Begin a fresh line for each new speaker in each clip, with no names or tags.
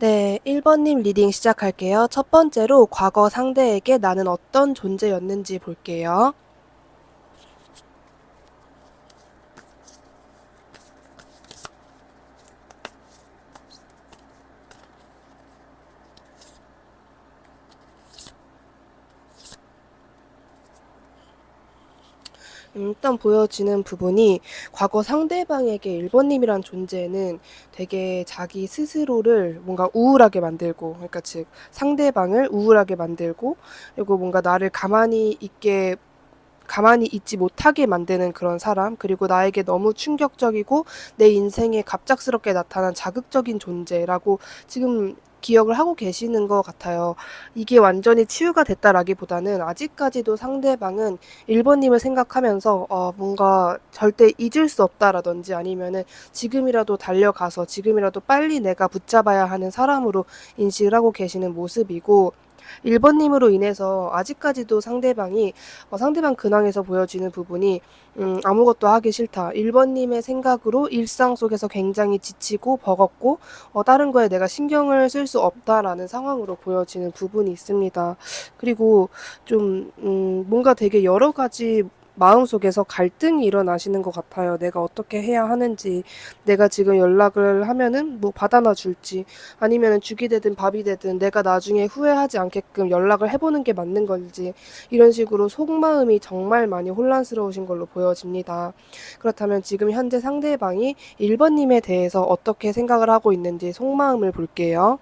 네, 1번님 리딩 시작할게요. 첫 번째로 과거 상대에게 나는 어떤 존재였는지 볼게요. 일단 보여지는 부분이 과거 상대방에게 1번님이란 존재는 되게 자기 스스로를 뭔가 우울하게 만들고, 그러니까 즉 상대방을 우울하게 만들고, 그리고 뭔가 나를 가만히 있지 못하게 만드는 그런 사람, 그리고 나에게 너무 충격적이고 내 인생에 갑작스럽게 나타난 자극적인 존재라고 지금 기억을 하고 계시는 것 같아요. 이게 완전히 치유가 됐다라기보다는 아직까지도 상대방은 1번님을 생각하면서 뭔가 절대 잊을 수 없다라든지 아니면은 지금이라도 달려가서 지금이라도 빨리 내가 붙잡아야 하는 사람으로 인식을 하고 계시는 모습이고, 1번님으로 인해서 아직까지도 상대방 근황에서 보여지는 부분이 아무것도 하기 싫다. 1번님의 생각으로 일상 속에서 굉장히 지치고 버겁고 다른 거에 내가 신경을 쓸 수 없다라는 상황으로 보여지는 부분이 있습니다. 그리고 좀 뭔가 되게 여러 가지 마음속에서 갈등이 일어나시는 것 같아요. 내가 어떻게 해야 하는지, 내가 지금 연락을 하면은 뭐 받아나 줄지, 아니면 죽이 되든 밥이 되든 내가 나중에 후회하지 않게끔 연락을 해보는 게 맞는 건지, 이런 식으로 속마음이 정말 많이 혼란스러우신 걸로 보여집니다. 그렇다면 지금 현재 상대방이 1번님에 대해서 어떻게 생각을 하고 있는지 속마음을 볼게요.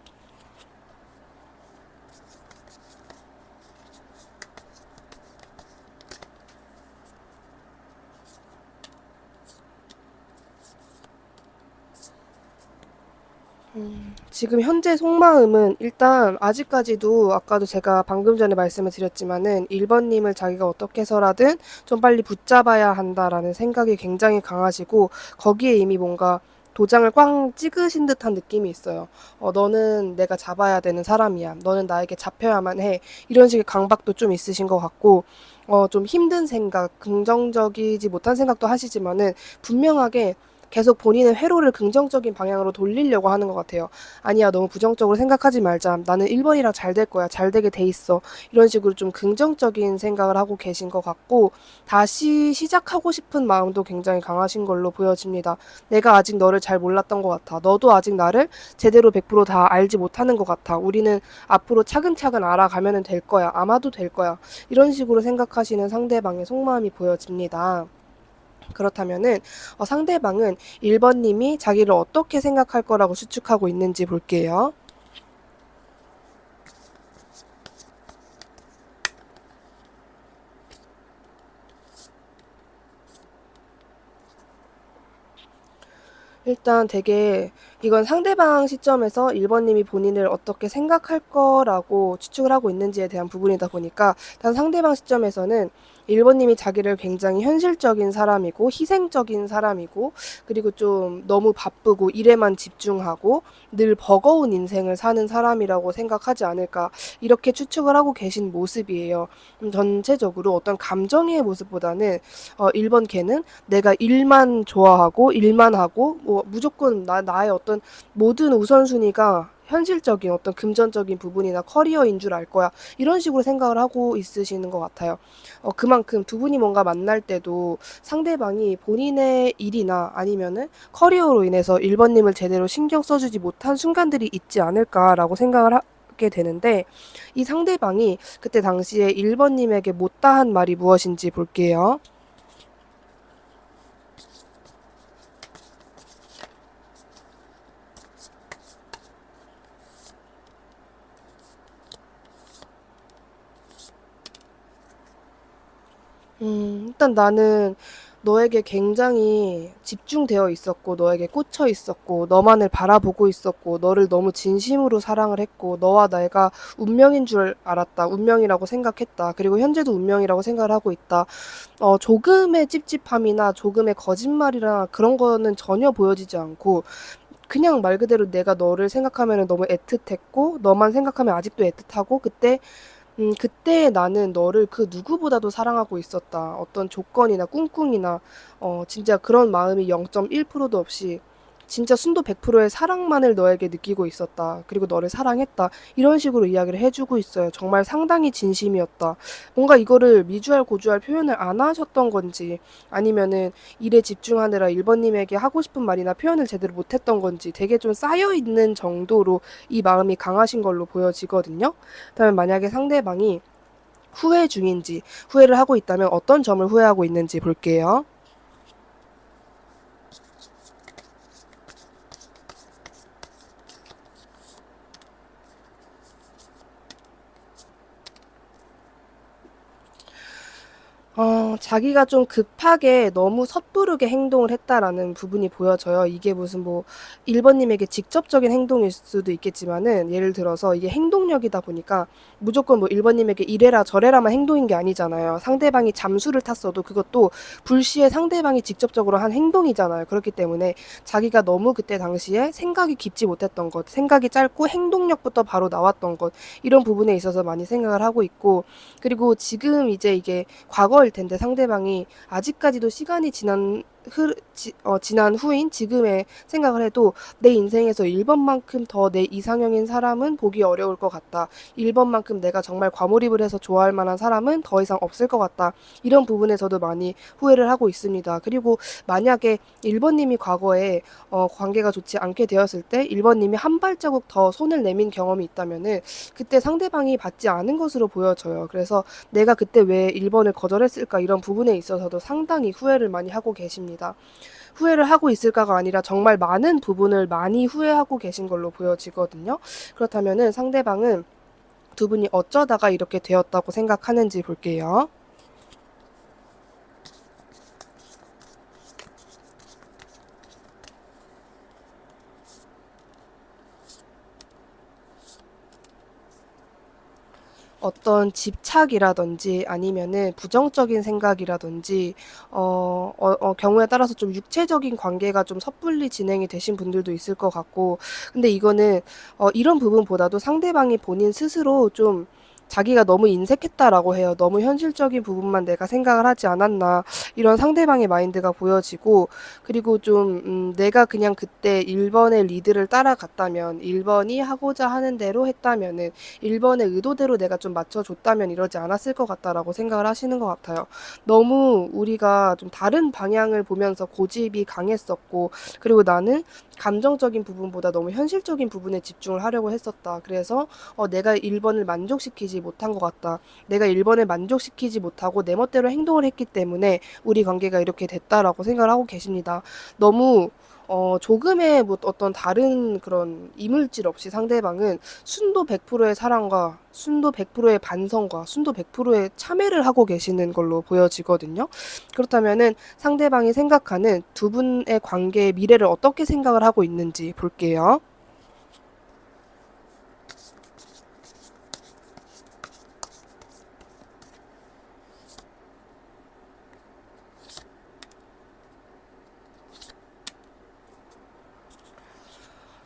지금 현재 속마음은 일단 아직까지도 아까도 제가 방금 전에 말씀을 드렸지만은 1번님을 자기가 어떻게 해서라든 좀 빨리 붙잡아야 한다라는 생각이 굉장히 강하시고, 거기에 이미 뭔가 도장을 꽝 찍으신 듯한 느낌이 있어요. 너는 내가 잡아야 되는 사람이야. 너는 나에게 잡혀야만 해. 이런 식의 강박도 좀 있으신 것 같고, 좀 힘든 생각, 긍정적이지 못한 생각도 하시지만은 분명하게 계속 본인의 회로를 긍정적인 방향으로 돌리려고 하는 것 같아요. 아니야, 너무 부정적으로 생각하지 말자. 나는 1번이랑 잘 될 거야. 잘 되게 돼 있어. 이런 식으로 좀 긍정적인 생각을 하고 계신 것 같고, 다시 시작하고 싶은 마음도 굉장히 강하신 걸로 보여집니다. 내가 아직 너를 잘 몰랐던 것 같아. 너도 아직 나를 제대로 100%다 알지 못하는 것 같아. 우리는 앞으로 차근차근 알아가면 될 거야. 아마도 될 거야. 이런 식으로 생각하시는 상대방의 속마음이 보여집니다. 그렇다면은 상대방은 1번님이 자기를 어떻게 생각할 거라고 추측하고 있는지 볼게요. 일단 되게 이건 상대방 시점에서 1번님이 본인을 어떻게 생각할 거라고 추측을 하고 있는지에 대한 부분이다 보니까, 일단 상대방 시점에서는 1번님이 자기를 굉장히 현실적인 사람이고 희생적인 사람이고, 그리고 좀 너무 바쁘고 일에만 집중하고 늘 버거운 인생을 사는 사람이라고 생각하지 않을까, 이렇게 추측을 하고 계신 모습이에요. 전체적으로 어떤 감정의 모습보다는 1번 걔는 내가 일만 좋아하고 일만 하고 뭐 무조건 나의 어떤 모든 우선순위가 현실적인 어떤 금전적인 부분이나 커리어인 줄 알 거야. 이런 식으로 생각을 하고 있으시는 것 같아요. 그만큼 두 분이 뭔가 만날 때도 상대방이 본인의 일이나 아니면은 커리어로 인해서 1번님을 제대로 신경 써주지 못한 순간들이 있지 않을까라고 생각을 하게 되는데, 이 상대방이 그때 당시에 1번님에게 못다한 말이 무엇인지 볼게요. 일단 나는 너에게 굉장히 집중되어 있었고, 너에게 꽂혀 있었고, 너만을 바라보고 있었고, 너를 너무 진심으로 사랑을 했고, 너와 내가 운명인 줄 알았다. 운명이라고 생각했다. 그리고 현재도 운명이라고 생각을 하고 있다. 조금의 찝찝함이나 조금의 거짓말이나 그런 거는 전혀 보여지지 않고, 그냥 말 그대로 내가 너를 생각하면 너무 애틋했고, 너만 생각하면 아직도 애틋하고, 그때 나는 너를 그 누구보다도 사랑하고 있었다. 어떤 조건이나 꿍꿍이나 진짜 그런 마음이 0.1%도 없이 진짜 순도 100%의 사랑만을 너에게 느끼고 있었다. 그리고 너를 사랑했다. 이런 식으로 이야기를 해주고 있어요. 정말 상당히 진심이었다. 뭔가 이거를 미주알 고주알 표현을 안 하셨던 건지 아니면은 일에 집중하느라 1번님에게 하고 싶은 말이나 표현을 제대로 못했던 건지 되게 좀 쌓여있는 정도로 이 마음이 강하신 걸로 보여지거든요. 그다음에 만약에 상대방이 후회 중인지 후회를 하고 있다면 어떤 점을 후회하고 있는지 볼게요. 자기가 좀 급하게 너무 섣부르게 행동을 했다라는 부분이 보여져요. 이게 무슨 뭐 1번님에게 직접적인 행동일 수도 있겠지만은 예를 들어서 이게 행동력이다 보니까 무조건 뭐 1번님에게 이래라 저래라만 행동인 게 아니잖아요. 상대방이 잠수를 탔어도 그것도 불시에 상대방이 직접적으로 한 행동이잖아요. 그렇기 때문에 자기가 너무 그때 당시에 생각이 깊지 못했던 것, 생각이 짧고 행동력부터 바로 나왔던 것, 이런 부분에 있어서 많이 생각을 하고 있고, 그리고 지금 이제 이게 과거일 텐데 상대방이 아직까지도 시간이 지난 후인 지금의 생각을 해도 내 인생에서 1번만큼 더 내 이상형인 사람은 보기 어려울 것 같다. 1번만큼 내가 정말 과몰입을 해서 좋아할 만한 사람은 더 이상 없을 것 같다. 이런 부분에서도 많이 후회를 하고 있습니다. 그리고 만약에 1번님이 과거에 관계가 좋지 않게 되었을 때 1번님이 한 발자국 더 손을 내민 경험이 있다면은 그때 상대방이 받지 않은 것으로 보여져요. 그래서 내가 그때 왜 1번을 거절했을까 이런 부분에 있어서도 상당히 후회를 많이 하고 계십니다. 후회를 하고 있을까가 아니라 정말 많은 부분을 많이 후회하고 계신 걸로 보여지거든요. 그렇다면은 상대방은 두 분이 어쩌다가 이렇게 되었다고 생각하는지 볼게요. 어떤 집착이라든지 아니면은 부정적인 생각이라든지 경우에 따라서 좀 육체적인 관계가 좀 섣불리 진행이 되신 분들도 있을 것 같고, 근데 이거는 이런 부분보다도 상대방이 본인 스스로 좀 자기가 너무 인색했다라고 해요. 너무 현실적인 부분만 내가 생각을 하지 않았나 이런 상대방의 마인드가 보여지고, 그리고 좀 내가 그냥 그때 1번의 리드를 따라갔다면 1번이 하고자 하는 대로 했다면은 1번의 의도대로 내가 좀 맞춰줬다면 이러지 않았을 것 같다라고 생각을 하시는 것 같아요. 너무 우리가 좀 다른 방향을 보면서 고집이 강했었고, 그리고 나는 감정적인 부분보다 너무 현실적인 부분에 집중을 하려고 했었다. 그래서 내가 1번을 만족시키지 못한 것 같다. 내가 1번을 만족시키지 못하고 내 멋대로 행동을 했기 때문에 우리 관계가 이렇게 됐다라고 생각을 하고 계십니다. 너무 조금의 뭐 어떤 다른 그런 이물질 없이 상대방은 순도 100%의 사랑과 순도 100%의 반성과 순도 100%의 참회를 하고 계시는 걸로 보여지거든요. 그렇다면은 상대방이 생각하는 두 분의 관계의 미래를 어떻게 생각을 하고 있는지 볼게요.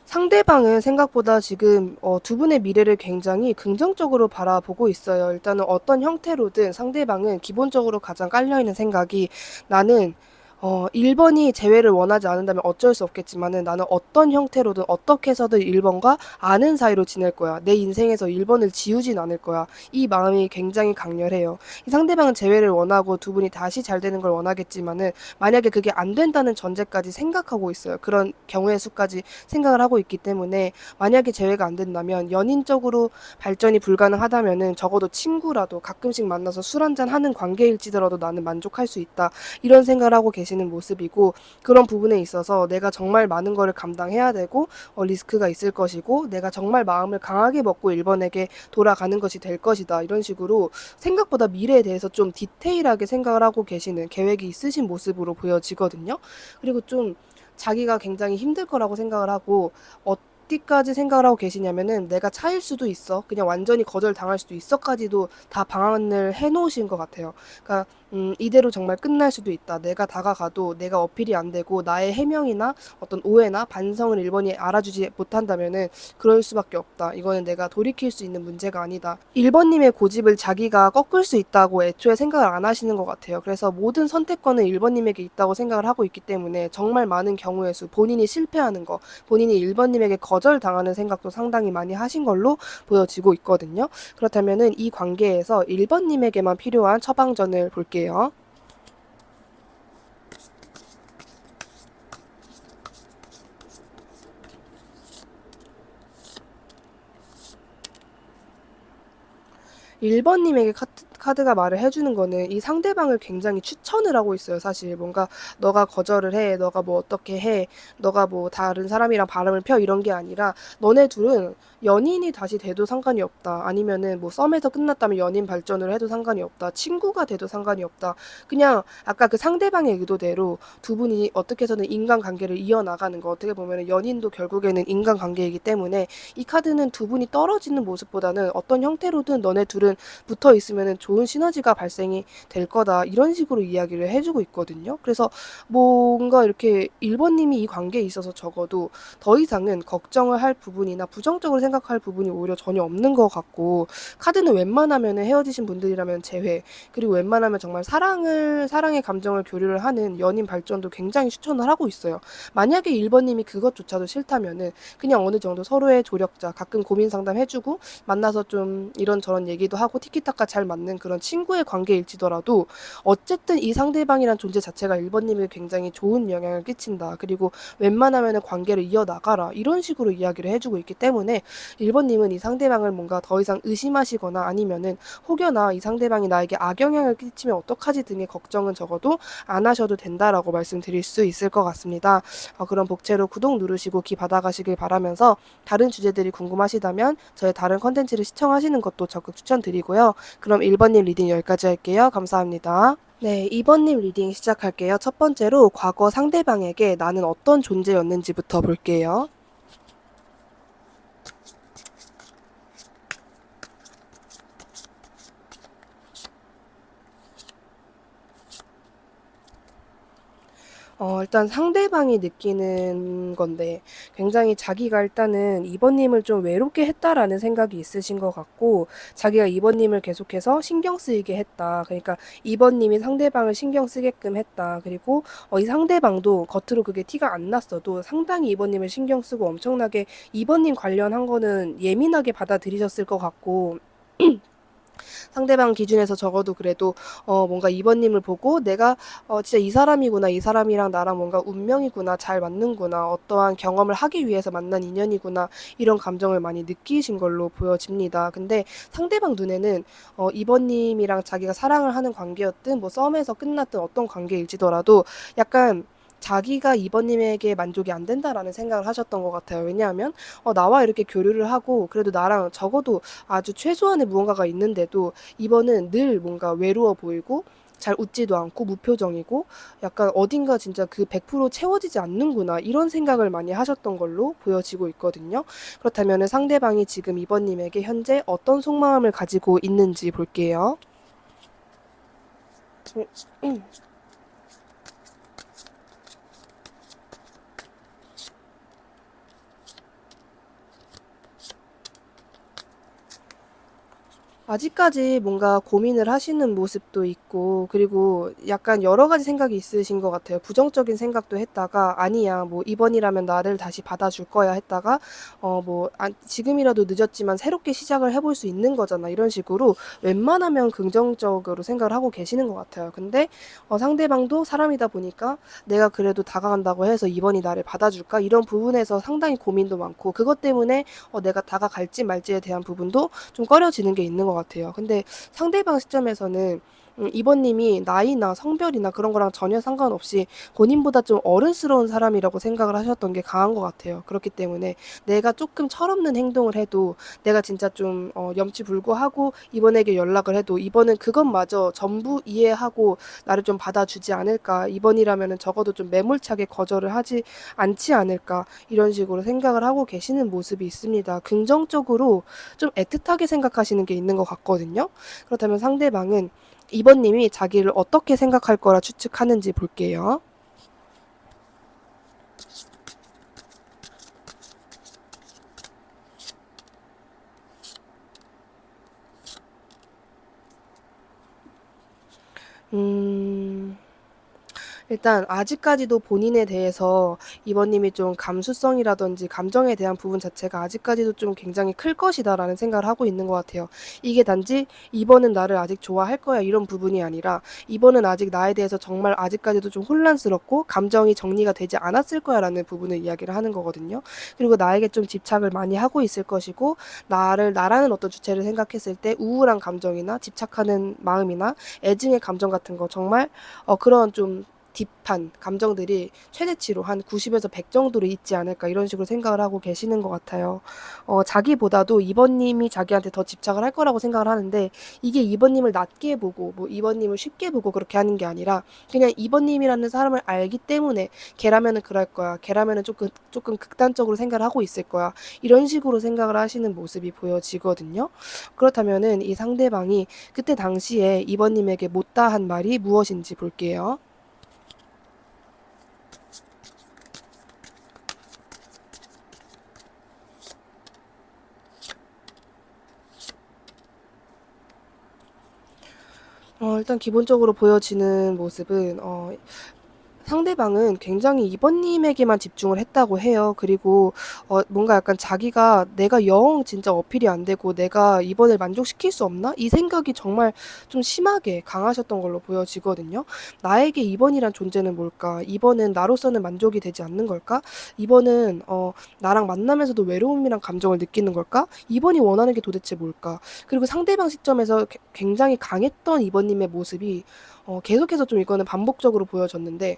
상대방은 생각보다 지금 두 분의 미래를 굉장히 긍정적으로 바라보고 있어요. 일단은 어떤 형태로든 상대방은 기본적으로 가장 깔려있는 생각이, 나는 1번이 재회를 원하지 않는다면 어쩔 수 없겠지만은 나는 어떤 형태로든 어떻게 해서든 1번과 아는 사이로 지낼 거야. 내 인생에서 1번을 지우진 않을 거야. 이 마음이 굉장히 강렬해요. 이 상대방은 재회를 원하고 두 분이 다시 잘 되는 걸 원하겠지만은 만약에 그게 안 된다는 전제까지 생각하고 있어요. 그런 경우의 수까지 생각을 하고 있기 때문에 만약에 재회가 안 된다면 연인적으로 발전이 불가능하다면은 적어도 친구라도 가끔씩 만나서 술 한잔 하는 관계일지더라도 나는 만족할 수 있다. 이런 생각을 하고 계시는 모습이고, 그런 부분에 있어서 내가 정말 많은 거를 감당해야 되고 리스크가 있을 것이고 내가 정말 마음을 강하게 먹고 1번에게 돌아가는 것이 될 것이다. 이런 식으로 생각보다 미래에 대해서 좀 디테일하게 생각을 하고 계시는 계획이 있으신 모습으로 보여지거든요. 그리고 좀 자기가 굉장히 힘들 거라고 생각을 하고 어디까지 생각을 하고 계시냐면은 '내가 차일 수도 있어. 그냥 완전히 거절당할 수도 있어.'까지도 다 방안을 해 놓으신 것 같아요. 그러니까 '이대로 정말 끝날 수도 있다. 내가 다가가도 내가 어필이 안 되고 나의 해명이나 어떤 오해나 반성을 일본이 알아주지 못한다면은 그럴 수밖에 없다. 이거는 내가 돌이킬 수 있는 문제가 아니다.' 1번 님의 고집을 자기가 꺾을 수 있다고 애초에 생각을 안 하시는 것 같아요. 그래서 모든 선택권은 1번 님에게 있다고 생각을 하고 있기 때문에 정말 많은 경우의 수, 본인이 실패하는 거, 본인이 1번 님에게 거절당하는 생각도 상당히 많이 하신 걸로 보여지고 있거든요. 그렇다면은 이 관계에서 1번 님에게만 필요한 처방전을 볼게요. 1번 님에게 카드가 말을 해주는 거는 이 상대방을 굉장히 추천을 하고 있어요. 사실 뭔가 너가 거절을 해, 너가 뭐 어떻게 해, 너가 뭐 다른 사람이랑 바람을 펴 이런 게 아니라 너네 둘은 연인이 다시 돼도 상관이 없다. 아니면은 뭐 썸에서 끝났다면 연인 발전을 해도 상관이 없다. 친구가 돼도 상관이 없다. 그냥 아까 그 상대방의 의도대로 두 분이 어떻게 해서는 인간관계를 이어나가는 거, 어떻게 보면 연인도 결국에는 인간관계이기 때문에 이 카드는 두 분이 떨어지는 모습보다는 어떤 형태로든 너네 둘은 붙어 있으면 좋은 시너지가 발생이 될 거다. 이런 식으로 이야기를 해주고 있거든요. 그래서 뭔가 이렇게 1번 님이 이 관계에 있어서 적어도 더 이상은 걱정을 할 부분이나 부정적으로 생각할 부분이 오히려 전혀 없는 것 같고, 카드는 웬만하면 헤어지신 분들이라면 제외, 그리고 웬만하면 정말 사랑의 감정을 교류를 하는 연인 발전도 굉장히 추천을 하고 있어요. 만약에 1번 님이 그것조차도 싫다면은 그냥 어느 정도 서로의 조력자, 가끔 고민 상담 해주고 만나서 좀 이런저런 얘기도 하고 티키타카 잘 맞는 그런 친구의 관계일지더라도 어쨌든 이 상대방이란 존재 자체가 1번 님에게 굉장히 좋은 영향을 끼친다. 그리고 웬만하면 관계를 이어나가라. 이런 식으로 이야기를 해주고 있기 때문에 1번 님은 이 상대방을 뭔가 더 이상 의심하시거나 아니면은 혹여나 이 상대방이 나에게 악영향을 끼치면 어떡하지 등의 걱정은 적어도 안 하셔도 된다라고 말씀드릴 수 있을 것 같습니다. 그럼 복채로 구독 누르시고 기 받아가시길 바라면서 다른 주제들이 궁금하시다면 저의 다른 컨텐츠를 시청하시는 것도 적극 추천드리고요. 그럼 1번님 리딩 여기까지 할게요. 감사합니다. 네, 2번님 리딩 시작할게요. 첫 번째로 과거 상대방에게 나는 어떤 존재였는지부터 볼게요. 일단 상대방이 느끼는 건데 굉장히 자기가 일단은 2번 님을 좀 외롭게 했다라는 생각이 있으신 것 같고, 자기가 2번 님을 계속해서 신경 쓰이게 했다. 그러니까 2번 님이 상대방을 신경 쓰게끔 했다. 그리고 이 상대방도 겉으로 그게 티가 안 났어도 상당히 2번 님을 신경 쓰고 엄청나게 2번 님 관련한 거는 예민하게 받아들이셨을 것 같고, 상대방 기준에서 적어도 그래도 뭔가 2번 님을 보고 내가 진짜 이 사람이구나, 이 사람이랑 나랑 뭔가 운명이구나, 잘 맞는구나, 어떠한 경험을 하기 위해서 만난 인연이구나, 이런 감정을 많이 느끼신 걸로 보여집니다. 근데 상대방 눈에는 2번 님이랑 자기가 사랑을 하는 관계였든 뭐 썸에서 끝났든 어떤 관계일지더라도 약간 자기가 2번 님에게 만족이 안 된다라는 생각을 하셨던 것 같아요. 왜냐하면 나와 이렇게 교류를 하고 그래도 나랑 적어도 아주 최소한의 무언가가 있는데도 2번은 늘 뭔가 외로워 보이고 잘 웃지도 않고 무표정이고 약간 어딘가 진짜 그 100% 채워지지 않는구나, 이런 생각을 많이 하셨던 걸로 보여지고 있거든요. 그렇다면 상대방이 지금 2번 님에게 현재 어떤 속마음을 가지고 있는지 볼게요. 아직까지 뭔가 고민을 하시는 모습도 있고, 그리고 약간 여러 가지 생각이 있으신 것 같아요. 부정적인 생각도 했다가 아니야 뭐 2번이라면 나를 다시 받아줄 거야 했다가 지금이라도 늦었지만 새롭게 시작을 해볼 수 있는 거잖아, 이런 식으로 웬만하면 긍정적으로 생각을 하고 계시는 것 같아요. 근데 상대방도 사람이다 보니까 내가 그래도 다가간다고 해서 2번이 나를 받아줄까, 이런 부분에서 상당히 고민도 많고, 그것 때문에 내가 다가갈지 말지에 대한 부분도 좀 꺼려지는 게 있는 것 같아요. 근데 상대방 시점에서는 이번님이 나이나 성별이나 그런 거랑 전혀 상관없이 본인보다 좀 어른스러운 사람이라고 생각을 하셨던 게 강한 것 같아요. 그렇기 때문에 내가 조금 철없는 행동을 해도 내가 진짜 좀 염치불구하고 이번에게 연락을 해도 이번은 그것마저 전부 이해하고 나를 좀 받아주지 않을까. 이번이라면은 적어도 좀 매몰차게 거절을 하지 않지 않을까. 이런 식으로 생각을 하고 계시는 모습이 있습니다. 긍정적으로 좀 애틋하게 생각하시는 게 있는 것 같거든요. 그렇다면 상대방은 이번님이 자기를 어떻게 생각할 거라 추측하는지 볼게요. 음, 일단 아직까지도 본인에 대해서 이번님이 좀 감수성이라든지 감정에 대한 부분 자체가 아직까지도 좀 굉장히 클 것이다라는 생각을 하고 있는 것 같아요. 이게 단지 이번은 나를 아직 좋아할 거야 이런 부분이 아니라 이번은 아직 나에 대해서 정말 아직까지도 좀 혼란스럽고 감정이 정리가 되지 않았을 거야라는 부분을 이야기를 하는 거거든요. 그리고 나에게 좀 집착을 많이 하고 있을 것이고 나라는 어떤 주체를 생각했을 때 우울한 감정이나 집착하는 마음이나 애증의 감정 같은 거 정말 그런 좀 딥한 감정들이 최대치로 한 90에서 100 정도로 있지 않을까 이런 식으로 생각을 하고 계시는 것 같아요. 자기보다도 이번님이 자기한테 더 집착을 할 거라고 생각을 하는데 이게 이번님을 낮게 보고 뭐 이번님을 쉽게 보고 그렇게 하는 게 아니라 그냥 이번님이라는 사람을 알기 때문에 걔라면은 그럴 거야. 걔라면은 조금 극단적으로 생각을 하고 있을 거야. 이런 식으로 생각을 하시는 모습이 보여지거든요. 그렇다면은 이 상대방이 그때 당시에 이번님에게 못다한 말이 무엇인지 볼게요. 일단 기본적으로 보여지는 모습은 상대방은 굉장히 이번님에게만 집중을 했다고 해요. 그리고 뭔가 약간 자기가 내가 영 진짜 어필이 안 되고 내가 이번을 만족시킬 수 없나? 이 생각이 정말 좀 심하게 강하셨던 걸로 보여지거든요. 나에게 이번이란 존재는 뭘까? 이번은 나로서는 만족이 되지 않는 걸까? 이번은 나랑 만나면서도 외로움이란 감정을 느끼는 걸까? 이번이 원하는 게 도대체 뭘까? 그리고 상대방 시점에서 굉장히 강했던 이번님의 모습이 계속해서 좀 이거는 반복적으로 보여졌는데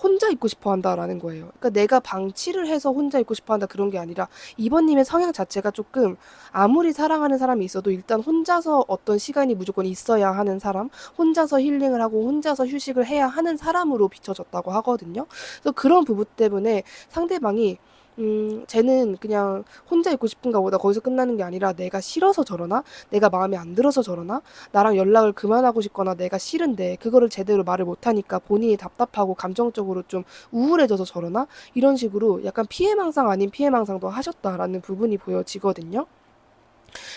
혼자 있고 싶어 한다라는 거예요. 그러니까 내가 방치를 해서 혼자 있고 싶어 한다 그런 게 아니라 이번님의 성향 자체가 조금 아무리 사랑하는 사람이 있어도 일단 혼자서 어떤 시간이 무조건 있어야 하는 사람, 혼자서 힐링을 하고 혼자서 휴식을 해야 하는 사람으로 비춰졌다고 하거든요. 그래서 그런 부분 때문에 상대방이 쟤는 그냥 혼자 있고 싶은가 보다 거기서 끝나는 게 아니라 내가 싫어서 저러나? 내가 마음에 안 들어서 저러나? 나랑 연락을 그만하고 싶거나 내가 싫은데 그거를 제대로 말을 못하니까 본인이 답답하고 감정적으로 좀 우울해져서 저러나? 이런 식으로 약간 피해망상 아닌 피해망상도 하셨다라는 부분이 보여지거든요.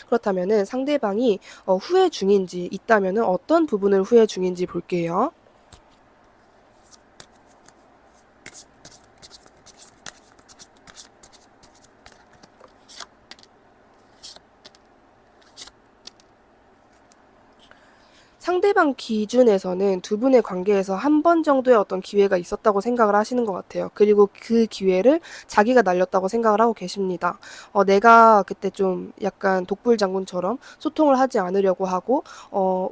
그렇다면은 상대방이 후회 중인지 있다면은 어떤 부분을 후회 중인지 볼게요. 상대방 기준에서는 두 분의 관계에서 한 번 정도의 어떤 기회가 있었다고 생각을 하시는 것 같아요. 그리고 그 기회를 자기가 날렸다고 생각을 하고 계십니다. 내가 그때 좀 약간 독불장군처럼 소통을 하지 않으려고 하고,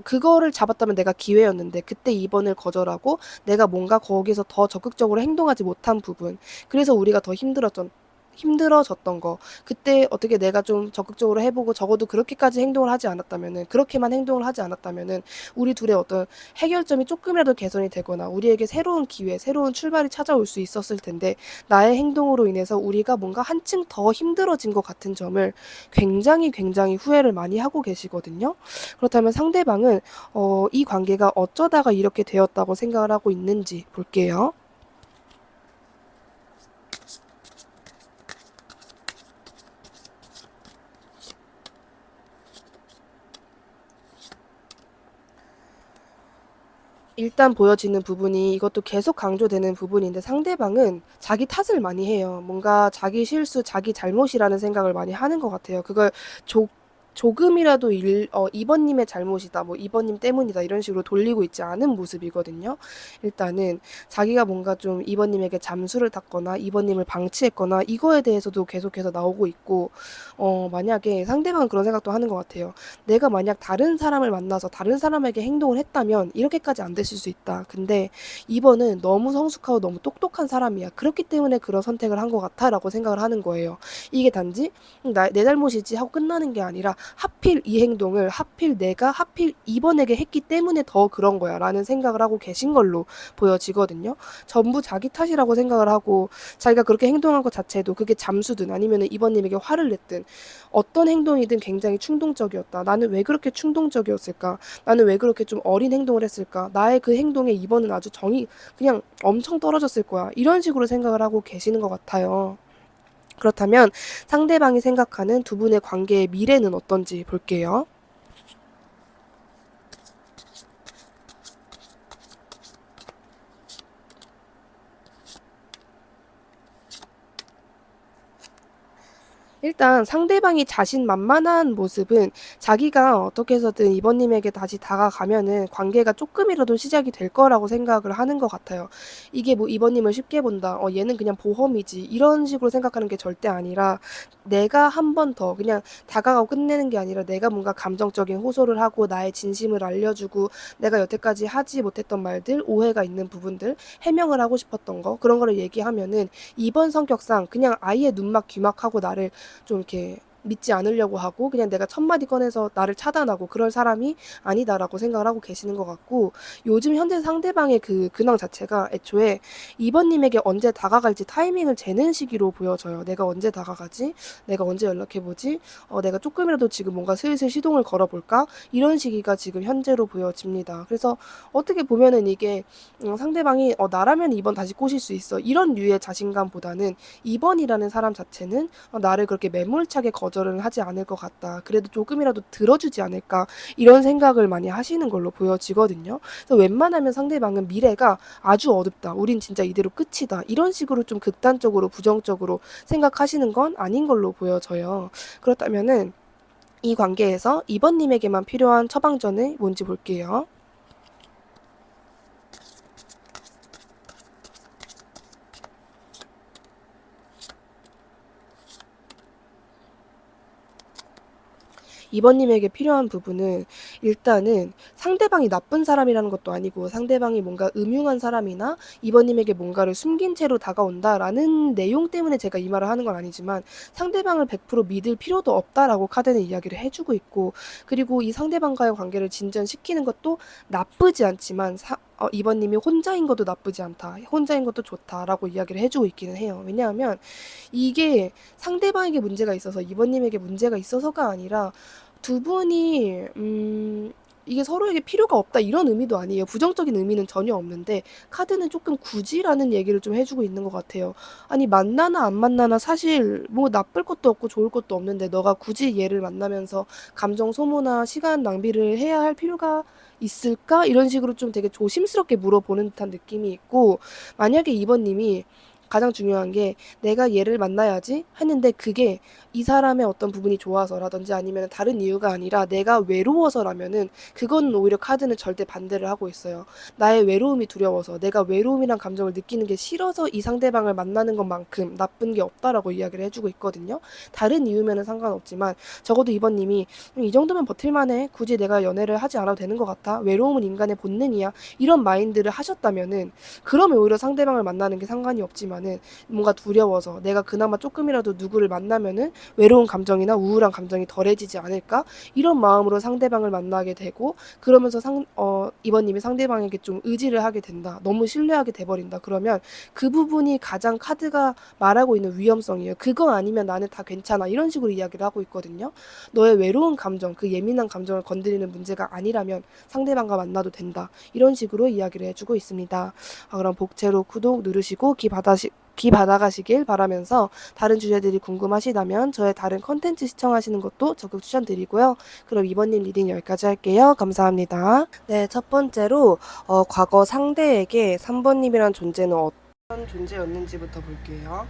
그거를 잡았다면 내가 기회였는데, 그때 이번을 거절하고, 내가 뭔가 거기서 더 적극적으로 행동하지 못한 부분. 그래서 우리가 더 힘들어졌던 거. 그때 어떻게 내가 좀 적극적으로 해보고 적어도 그렇게까지 행동을 하지 않았다면은, 그렇게만 행동을 하지 않았다면은, 우리 둘의 어떤 해결점이 조금이라도 개선이 되거나, 우리에게 새로운 기회, 새로운 출발이 찾아올 수 있었을 텐데, 나의 행동으로 인해서 우리가 뭔가 한층 더 힘들어진 것 같은 점을 굉장히 굉장히 후회를 많이 하고 계시거든요. 그렇다면 상대방은, 이 관계가 어쩌다가 이렇게 되었다고 생각을 하고 있는지 볼게요. 일단 보여지는 부분이 이것도 계속 강조되는 부분인데 상대방은 자기 탓을 많이 해요. 뭔가 자기 실수, 자기 잘못이라는 생각을 많이 하는 것 같아요. 그걸 조금이라도 2번님의 잘못이다, 뭐 2번님 때문이다 이런 식으로 돌리고 있지 않은 모습이거든요. 일단은 자기가 뭔가 좀 2번님에게 잠수를 탔거나 2번님을 방치했거나 이거에 대해서도 계속해서 나오고 있고, 만약에 상대방은 그런 생각도 하는 것 같아요. 내가 만약 다른 사람을 만나서 다른 사람에게 행동을 했다면 이렇게까지 안 됐을 수 있다. 근데 2번은 너무 성숙하고 너무 똑똑한 사람이야. 그렇기 때문에 그런 선택을 한 것 같아 라고 생각을 하는 거예요. 이게 단지 내 잘못이지 하고 끝나는 게 아니라 하필 이 행동을 하필 내가 하필 이번에게 했기 때문에 더 그런 거야 라는 생각을 하고 계신 걸로 보여지거든요. 전부 자기 탓이라고 생각을 하고, 자기가 그렇게 행동한 것 자체도 그게 잠수든 아니면 이번님에게 화를 냈든 어떤 행동이든 굉장히 충동적이었다. 나는 왜 그렇게 충동적이었을까? 나는 왜 그렇게 좀 어린 행동을 했을까? 나의 그 행동에 이번은 아주 정이 그냥 엄청 떨어졌을 거야. 이런 식으로 생각을 하고 계시는 것 같아요. 그렇다면 상대방이 생각하는 두 분의 관계의 미래는 어떤지 볼게요. 일단 상대방이 자신만만한 모습은 자기가 어떻게 해서든 이번님에게 다시 다가가면은 관계가 조금이라도 시작이 될 거라고 생각을 하는 것 같아요. 이게 뭐 이번님을 쉽게 본다, 얘는 그냥 보험이지 이런 식으로 생각하는 게 절대 아니라, 내가 한 번 더 그냥 다가가고 끝내는 게 아니라 내가 뭔가 감정적인 호소를 하고 나의 진심을 알려주고 내가 여태까지 하지 못했던 말들, 오해가 있는 부분들, 해명을 하고 싶었던 거, 그런 거를 얘기하면은 이번 성격상 그냥 아예 눈막 귀막하고 나를 좀 이렇게 믿지 않으려고 하고 그냥 내가 첫 마디 꺼내서 나를 차단하고 그럴 사람이 아니다라고 생각을 하고 계시는 것 같고, 요즘 현재 상대방의 그 근황 자체가 애초에 이번님에게 언제 다가갈지 타이밍을 재는 시기로 보여져요. 내가 언제 다가가지? 내가 언제 연락해보지? 내가 조금이라도 지금 뭔가 슬슬 시동을 걸어볼까? 이런 시기가 지금 현재로 보여집니다. 그래서 어떻게 보면은 이게 상대방이 나라면 이번 다시 꼬실 수 있어 이런 류의 자신감보다는, 2번이라는 사람 자체는 나를 그렇게 매몰차게 거절을 하지 않을 것 같다. 그래도 조금이라도 들어주지 않을까. 이런 생각을 많이 하시는 걸로 보여지거든요. 그래서 웬만하면 상대방은 미래가 아주 어둡다. 우린 진짜 이대로 끝이다. 이런 식으로 좀 극단적으로 부정적으로 생각하시는 건 아닌 걸로 보여져요. 그렇다면은 이 관계에서 2번님에게만 필요한 처방전은 뭔지 볼게요. 이번님에게 필요한 부분은, 일단은 상대방이 나쁜 사람이라는 것도 아니고 상대방이 뭔가 음흉한 사람이나 이번님에게 뭔가를 숨긴 채로 다가온다라는 내용 때문에 제가 이 말을 하는 건 아니지만, 상대방을 100% 믿을 필요도 없다라고 카드는 이야기를 해주고 있고, 그리고 이 상대방과의 관계를 진전시키는 것도 나쁘지 않지만 이번님이 혼자인 것도 나쁘지 않다. 혼자인 것도 좋다라고 이야기를 해주고 있기는 해요. 왜냐하면 이게 상대방에게 문제가 있어서 이번님에게 문제가 있어서가 아니라, 두 분이 이게 서로에게 필요가 없다 이런 의미도 아니에요. 부정적인 의미는 전혀 없는데 카드는 조금 굳이라는 얘기를 좀 해주고 있는 것 같아요. 아니 만나나 안 만나나 사실 뭐 나쁠 것도 없고 좋을 것도 없는데 너가 굳이 얘를 만나면서 감정 소모나 시간 낭비를 해야 할 필요가 있을까? 이런 식으로 좀 되게 조심스럽게 물어보는 듯한 느낌이 있고, 만약에 이번님이 가장 중요한 게 내가 얘를 만나야지 했는데 그게 이 사람의 어떤 부분이 좋아서라든지 아니면 다른 이유가 아니라 내가 외로워서라면은, 그건 오히려 카드는 절대 반대를 하고 있어요. 나의 외로움이 두려워서, 내가 외로움이란 감정을 느끼는 게 싫어서 이 상대방을 만나는 것만큼 나쁜 게 없다라고 이야기를 해주고 있거든요. 다른 이유면은 상관없지만 적어도 이번님이 이 정도면 버틸만해. 굳이 내가 연애를 하지 않아도 되는 것 같아. 외로움은 인간의 본능이야. 이런 마인드를 하셨다면은, 그러면 오히려 상대방을 만나는 게 상관이 없지만은 뭔가 두려워서 내가 그나마 조금이라도 누구를 만나면은 외로운 감정이나 우울한 감정이 덜해지지 않을까? 이런 마음으로 상대방을 만나게 되고, 그러면서 이번님이 상대방에게 좀 의지를 하게 된다. 너무 신뢰하게 돼버린다. 그러면 그 부분이 가장 카드가 말하고 있는 위험성이에요. 그거 아니면 나는 다 괜찮아. 이런 식으로 이야기를 하고 있거든요. 너의 외로운 감정, 그 예민한 감정을 건드리는 문제가 아니라면 상대방과 만나도 된다. 이런 식으로 이야기를 해주고 있습니다. 그럼 복채로 구독 누르시고 귀 받아가시길 바라면서, 다른 주제들이 궁금하시다면 저의 다른 컨텐츠 시청하시는 것도 적극 추천드리고요. 그럼 이번님 리딩 여기까지 할게요. 감사합니다. 네, 첫 번째로 과거 상대에게 3번님이란 존재는 어떤 존재였는지부터 볼게요.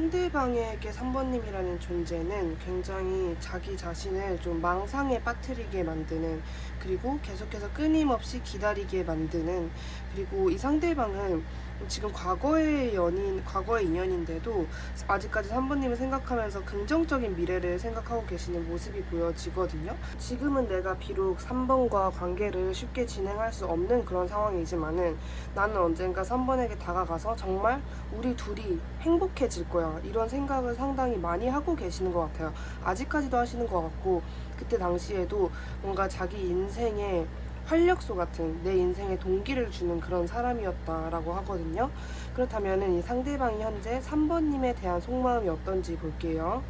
상대방에게 3번님이라는 존재는 굉장히 자기 자신을 좀 망상에 빠뜨리게 만드는, 그리고 계속해서 끊임없이 기다리게 만드는, 그리고 이 상대방은 지금 과거의 인연인데도 아직까지 3번님을 생각하면서 긍정적인 미래를 생각하고 계시는 모습이 보여지거든요. 지금은 내가 비록 3번과 관계를 쉽게 진행할 수 없는 그런 상황이지만은 나는 언젠가 3번에게 다가가서 정말 우리 둘이 행복해질 거야, 이런 생각을 상당히 많이 하고 계시는 것 같아요. 아직까지도 하시는 것 같고, 그때 당시에도 뭔가 자기 인생의 활력소 같은, 내 인생에 동기를 주는 그런 사람이었다라고 하거든요. 그렇다면 이 상대방이 현재 3번님에 대한 속마음이 어떤지 볼게요.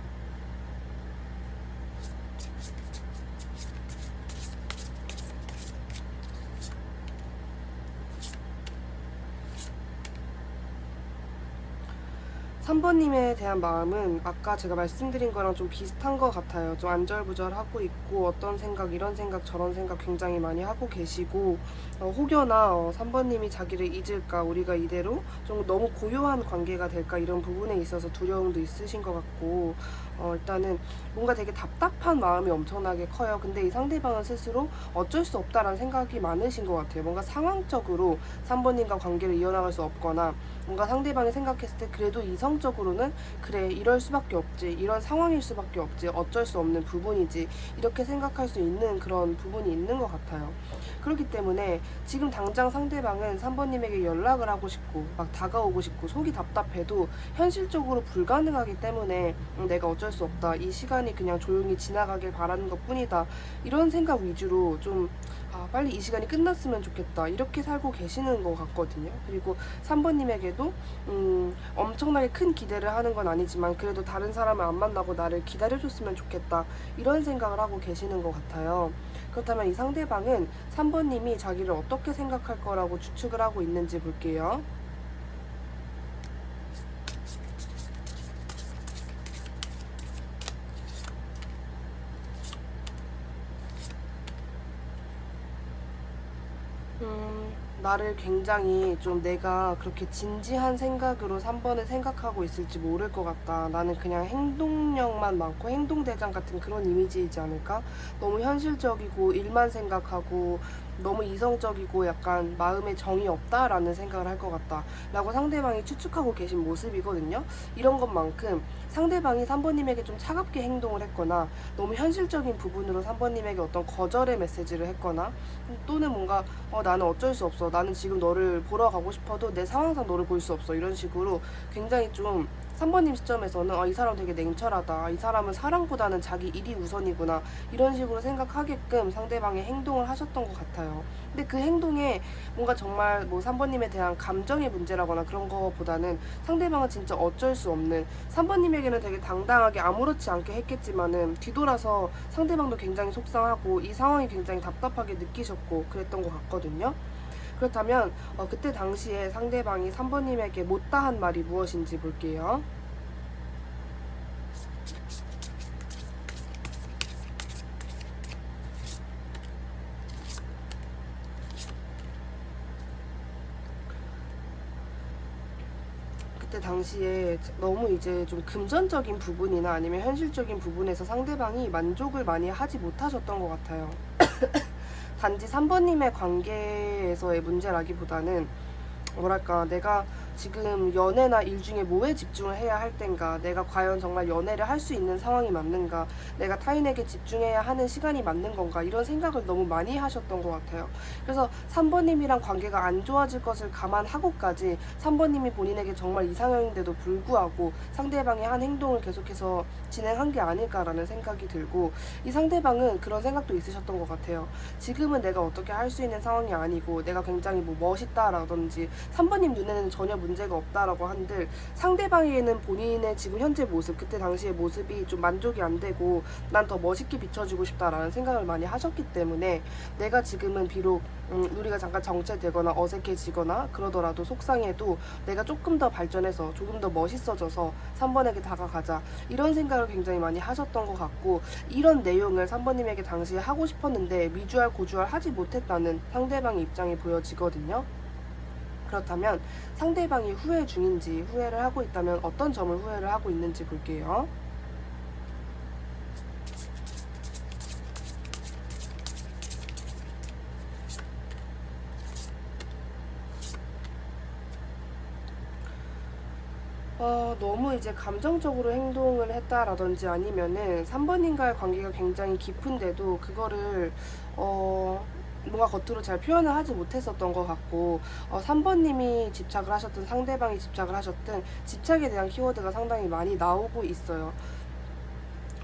삼번님에 대한 마음은 아까 제가 말씀드린 거랑 좀 비슷한 것 같아요. 좀 안절부절하고 있고, 어떤 생각, 이런 생각, 저런 생각 굉장히 많이 하고 계시고, 혹여나 3번님이 자기를 잊을까, 우리가 이대로 좀 너무 고요한 관계가 될까, 이런 부분에 있어서 두려움도 있으신 것 같고, 일단은 뭔가 되게 답답한 마음이 엄청나게 커요. 근데 이 상대방은 스스로 어쩔 수 없다라는 생각이 많으신 것 같아요. 뭔가 상황적으로 3번님과 관계를 이어나갈 수 없거나, 뭔가 상대방이 생각했을 때 그래도 이성적으로는 그래, 이럴 수밖에 없지, 이런 상황일 수밖에 없지, 어쩔 수 없는 부분이지, 이렇게 생각할 수 있는 그런 부분이 있는 것 같아요. 그렇기 때문에 지금 당장 상대방은 3번님에게 연락을 하고 싶고 막 다가오고 싶고 속이 답답해도 현실적으로 불가능하기 때문에 내가 어쩔 수 없다, 이 시간이 그냥 조용히 지나가길 바라는 것 뿐이다, 이런 생각 위주로 좀 빨리 이 시간이 끝났으면 좋겠다, 이렇게 살고 계시는 것 같거든요. 그리고 3번님에게도 엄청나게 큰 기대를 하는 건 아니지만 그래도 다른 사람을 안 만나고 나를 기다려줬으면 좋겠다, 이런 생각을 하고 계시는 것 같아요. 그렇다면 이 상대방은 3번님이 자기를 어떻게 생각할 거라고 추측을 하고 있는지 볼게요. 나를 굉장히 좀, 내가 그렇게 진지한 생각으로 3번을 생각하고 있을지 모를 것 같다. 나는 그냥 행동력만 많고 행동대장 같은 그런 이미지이지 않을까? 너무 현실적이고 일만 생각하고 너무 이성적이고 약간 마음에 정이 없다라는 생각을 할 것 같다 라고 상대방이 추측하고 계신 모습이거든요. 이런 것만큼 상대방이 3번님에게 좀 차갑게 행동을 했거나 너무 현실적인 부분으로 3번님에게 어떤 거절의 메시지를 했거나, 또는 뭔가 나는 어쩔 수 없어, 나는 지금 너를 보러 가고 싶어도 내 상황상 너를 볼 수 없어, 이런 식으로 굉장히 좀 3번님 시점에서는 이 사람 되게 냉철하다, 이 사람은 사랑보다는 자기 일이 우선이구나, 이런 식으로 생각하게끔 상대방의 행동을 하셨던 것 같아요. 근데 그 행동에 뭔가 정말 뭐 3번님에 대한 감정의 문제라거나 그런 거보다는 상대방은 진짜 어쩔 수 없는, 3번님에게는 되게 당당하게 아무렇지 않게 했겠지만은 뒤돌아서 상대방도 굉장히 속상하고 이 상황이 굉장히 답답하게 느끼셨고 그랬던 것 같거든요. 그렇다면 그때 당시에 상대방이 3번님에게 못다한 말이 무엇인지 볼게요. 그때 당시에 너무 이제 좀 금전적인 부분이나 아니면 현실적인 부분에서 상대방이 만족을 많이 하지 못하셨던 것 같아요. 단지 3번님의 관계에서의 문제라기보다는, 뭐랄까, 내가 지금 연애나 일 중에 뭐에 집중을 해야 할 땐가, 내가 과연 정말 연애를 할 수 있는 상황이 맞는가, 내가 타인에게 집중해야 하는 시간이 맞는 건가, 이런 생각을 너무 많이 하셨던 것 같아요. 그래서 3번님이랑 관계가 안 좋아질 것을 감안하고까지 3번님이 본인에게 정말 이상형인데도 불구하고 상대방의 한 행동을 계속해서 진행한 게 아닐까라는 생각이 들고, 이 상대방은 그런 생각도 있으셨던 것 같아요. 지금은 내가 어떻게 할 수 있는 상황이 아니고 내가 굉장히 뭐 멋있다라든지 3번님 눈에는 전혀 문제가 없다라고 한들, 상대방에게는 본인의 지금 현재 모습, 그때 당시의 모습이 좀 만족이 안 되고 난 더 멋있게 비춰주고 싶다라는 생각을 많이 하셨기 때문에, 내가 지금은 비록 우리가 잠깐 정체되거나 어색해지거나 그러더라도 속상해도 내가 조금 더 발전해서 조금 더 멋있어져서 3번에게 다가가자, 이런 생각을 굉장히 많이 하셨던 것 같고, 이런 내용을 3번님에게 당시에 하고 싶었는데 미주알 고주알 하지 못했다는 상대방의 입장이 보여지거든요. 그렇다면 상대방이 후회 중인지, 후회를 하고 있다면 어떤 점을 후회를 하고 있는지 볼게요. 너무 이제 감정적으로 행동을 했다라든지 아니면은 3번님과의 관계가 굉장히 깊은데도 그거를 뭔가 겉으로 잘 표현을 하지 못했었던 것 같고, 3번님이 집착을 하셨든 상대방이 집착을 하셨든 집착에 대한 키워드가 상당히 많이 나오고 있어요.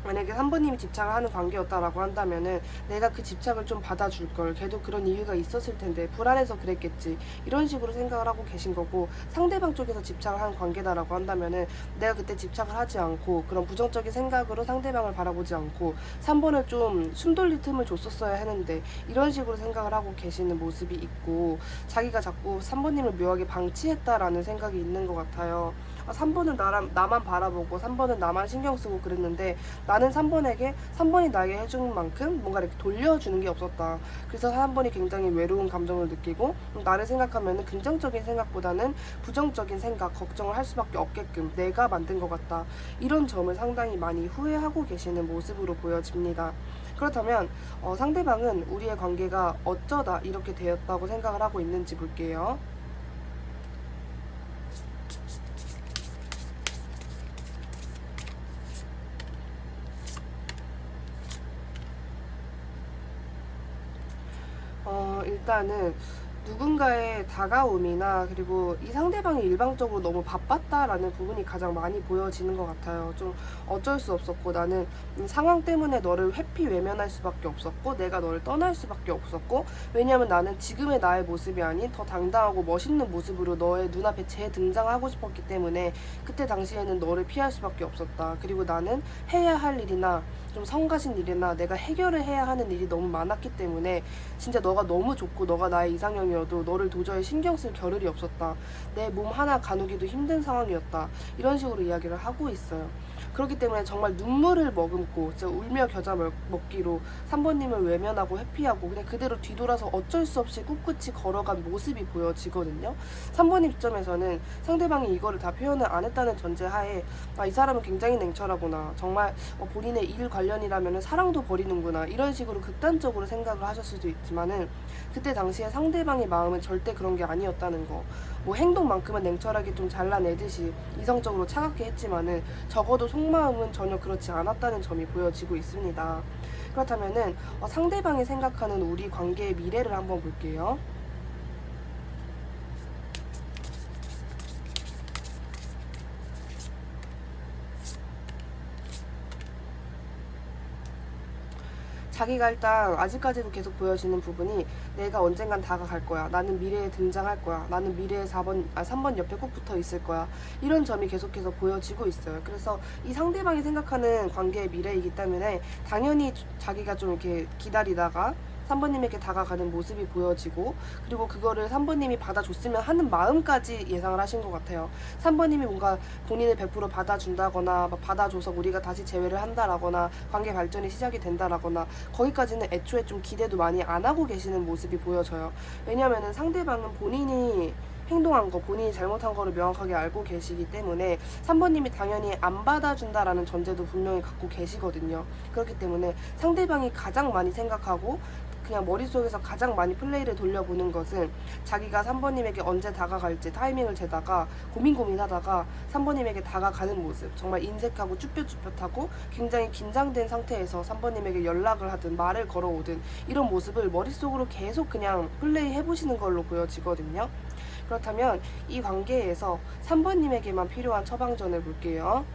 만약에 3번님이 집착을 하는 관계였다라고 한다면은 내가 그 집착을 좀 받아줄 걸, 걔도 그런 이유가 있었을 텐데 불안해서 그랬겠지, 이런 식으로 생각을 하고 계신 거고, 상대방 쪽에서 집착을 하는 관계다라고 한다면은 내가 그때 집착을 하지 않고 그런 부정적인 생각으로 상대방을 바라보지 않고 3번을 좀 숨돌릴 틈을 줬었어야 했는데, 이런 식으로 생각을 하고 계시는 모습이 있고, 자기가 자꾸 3번님을 묘하게 방치했다라는 생각이 있는 것 같아요. 3번은 나만 바라보고 3번은 나만 신경 쓰고 그랬는데 나는 3번이 나에게 해주는 만큼 뭔가 이렇게 돌려주는 게 없었다. 그래서 3번이 굉장히 외로운 감정을 느끼고, 나를 생각하면 긍정적인 생각보다는 부정적인 생각, 걱정을 할 수밖에 없게끔 내가 만든 것 같다. 이런 점을 상당히 많이 후회하고 계시는 모습으로 보여집니다. 그렇다면 상대방은 우리의 관계가 어쩌다 이렇게 되었다고 생각을 하고 있는지 볼게요. 일단은 누군가의 다가옴이나 그리고 이 상대방이 일방적으로 너무 바빴다라는 부분이 가장 많이 보여지는 것 같아요. 좀 어쩔 수 없었고, 나는 상황 때문에 너를 회피 외면할 수밖에 없었고, 내가 너를 떠날 수밖에 없었고, 왜냐하면 나는 지금의 나의 모습이 아닌 더 당당하고 멋있는 모습으로 너의 눈앞에 재등장하고 싶었기 때문에 그때 당시에는 너를 피할 수밖에 없었다. 그리고 나는 해야 할 일이나 좀 성가신 일이나 내가 해결을 해야 하는 일이 너무 많았기 때문에 진짜 너가 너무 좋고 너가 나의 이상형이어도 너를 도저히 신경 쓸 겨를이 없었다. 내 몸 하나 가누기도 힘든 상황이었다. 이런 식으로 이야기를 하고 있어요. 그렇기 때문에 정말 눈물을 머금고 진짜 울며 겨자 먹기로 3번님을 외면하고 회피하고 그냥 그대로 뒤돌아서 어쩔 수 없이 꿋꿋이 걸어간 모습이 보여지거든요. 3번님 입장에서는 상대방이 이거를 다 표현을 안 했다는 전제하에 이 사람은 굉장히 냉철하구나, 정말 본인의 일 관련이라면 사랑도 버리는구나, 이런 식으로 극단적으로 생각을 하실 수도 있지만은 그때 당시에 상대방의 마음은 절대 그런 게 아니었다는 거. 뭐 행동만큼은 냉철하게 좀 잘라내듯이 이성적으로 차갑게 했지만은 적어도 속마음은 전혀 그렇지 않았다는 점이 보여지고 있습니다. 그렇다면은 상대방이 생각하는 우리 관계의 미래를 한번 볼게요. 자기가 일단 아직까지도 계속 보여지는 부분이 내가 언젠간 다가갈 거야, 나는 미래에 등장할 거야, 나는 미래에 3번 옆에 꼭 붙어 있을 거야, 이런 점이 계속해서 보여지고 있어요. 그래서 이 상대방이 생각하는 관계의 미래이기 때문에 당연히 자기가 좀 이렇게 기다리다가 3번님에게 다가가는 모습이 보여지고, 그리고 그거를 3번님이 받아줬으면 하는 마음까지 예상을 하신 것 같아요. 3번님이 뭔가 본인을 100% 받아준다거나 받아줘서 우리가 다시 재회를 한다라거나 관계 발전이 시작이 된다라거나 거기까지는 애초에 좀 기대도 많이 안 하고 계시는 모습이 보여져요. 왜냐면은 상대방은 본인이 행동한 거, 본인이 잘못한 거를 명확하게 알고 계시기 때문에 3번님이 당연히 안 받아준다라는 전제도 분명히 갖고 계시거든요. 그렇기 때문에 상대방이 가장 많이 생각하고 그냥 머릿속에서 가장 많이 플레이를 돌려보는 것은 자기가 3번님에게 언제 다가갈지 타이밍을 재다가 고민하다가 3번님에게 다가가는 모습, 정말 인색하고 쭈뼛쭈뼛하고 굉장히 긴장된 상태에서 3번님에게 연락을 하든 말을 걸어오든 이런 모습을 머릿속으로 계속 그냥 플레이 해보시는 걸로 보여지거든요. 그렇다면 이 관계에서 3번님에게만 필요한 처방전을 볼게요.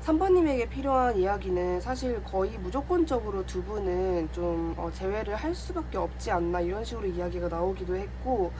3번님에게 필요한 이야기는 사실 거의 무조건적으로 두 분은 좀 재회를 할 수밖에 없지 않나, 이런 식으로 이야기가 나오기도 했고,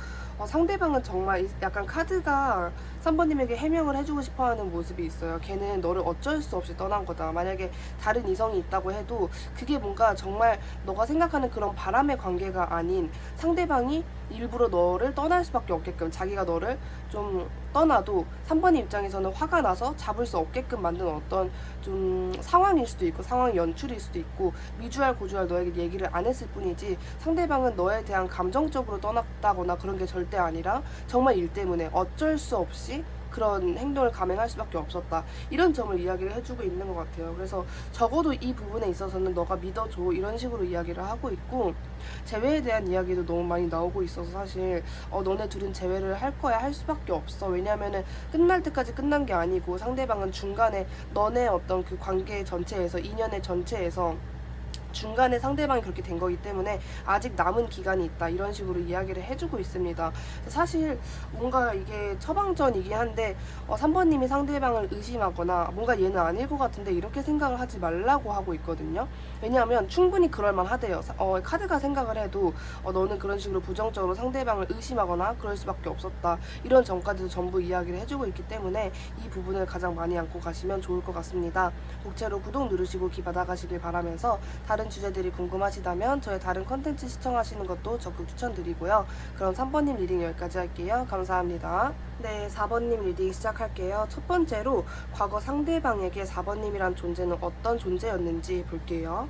상대방은 정말 약간 카드가 3번님에게 해명을 해주고 싶어하는 모습이 있어요. 걔는 너를 어쩔 수 없이 떠난 거다. 만약에 다른 이성이 있다고 해도 그게 뭔가 정말 너가 생각하는 그런 바람의 관계가 아닌 상대방이 일부러 너를 떠날 수밖에 없게끔 자기가 너를 좀 떠나도 3번님 입장에서는 화가 나서 잡을 수 없게끔 만든 어떤 좀 상황일 수도 있고 상황 연출일 수도 있고 미주알 고주알 너에게 얘기를 안 했을 뿐이지 상대방은 너에 대한 감정적으로 떠났다거나 그런 게 절대 아니라 정말 일 때문에 어쩔 수 없이 그런 행동을 감행할 수밖에 없었다. 이런 점을 이야기를 해주고 있는 것 같아요. 그래서 적어도 이 부분에 있어서는 너가 믿어줘 이런 식으로 이야기를 하고 있고 재회에 대한 이야기도 너무 많이 나오고 있어서 사실 너네 둘은 재회를 할 거야 할 수밖에 없어. 왜냐면은 끝날 때까지 끝난 게 아니고 상대방은 중간에 너네 어떤 그 관계 전체에서 인연의 전체에서 중간에 상대방이 그렇게 된 거기 때문에 아직 남은 기간이 있다 이런 식으로 이야기를 해주고 있습니다. 사실 뭔가 이게 처방전이긴 한데 3번님이 상대방을 의심하거나 뭔가 얘는 아닐 것 같은데 이렇게 생각을 하지 말라고 하고 있거든요. 왜냐하면 충분히 그럴만 하대요. 카드가 생각을 해도 너는 그런 식으로 부정적으로 상대방을 의심하거나 그럴 수밖에 없었다 이런 점까지도 전부 이야기를 해주고 있기 때문에 이 부분을 가장 많이 안고 가시면 좋을 것 같습니다. 복채로 구독 누르시고 기 받아가시길 바라면서 다른 주제들이 궁금하시다면 저의 다른 컨텐츠 시청하시는 것도 적극 추천드리고요. 그럼 3번님 리딩 여기까지 할게요. 감사합니다. 네, 4번님 리딩 시작할게요. 첫 번째로 과거 상대방에게 4번님이란 존재는 어떤 존재였는지 볼게요.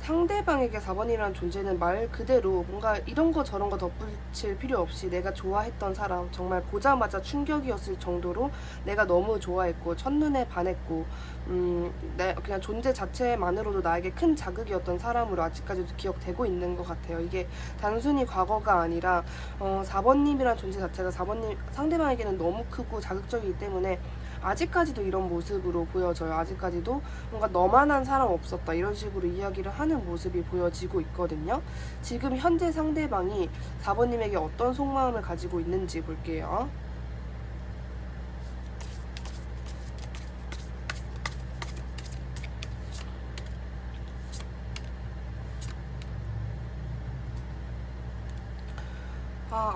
상대방에게 4번이라는 존재는 말 그대로 뭔가 이런 거 저런 거 덧붙일 필요 없이 내가 좋아했던 사람, 정말 보자마자 충격이었을 정도로 내가 너무 좋아했고 첫눈에 반했고 그냥 존재 자체만으로도 나에게 큰 자극이었던 사람으로 아직까지도 기억되고 있는 것 같아요. 이게 단순히 과거가 아니라 4번님이라는 존재 자체가 4번님 상대방에게는 너무 크고 자극적이기 때문에 아직까지도 이런 모습으로 보여져요. 아직까지도 뭔가 너만한 사람 없었다 이런 식으로 이야기를 하는 모습이 보여지고 있거든요. 지금 현재 상대방이 4번님에게 어떤 속마음을 가지고 있는지 볼게요.